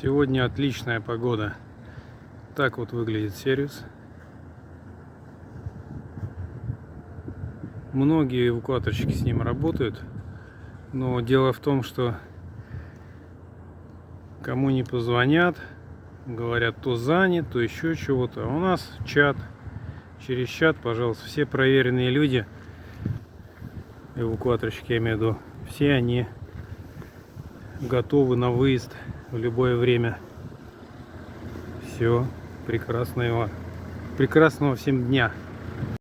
Сегодня отличная погода. Так вот выглядит сервис. Многие эвакуаторщики с ним работают. Но дело в том, что кому не позвонят, говорят, то занят, то еще чего-то. А у нас чат. Через чат, пожалуйста, все проверенные люди, эвакуаторщики, я имею в виду, все они готовы на выезд в любое время. Все, прекрасного всем дня.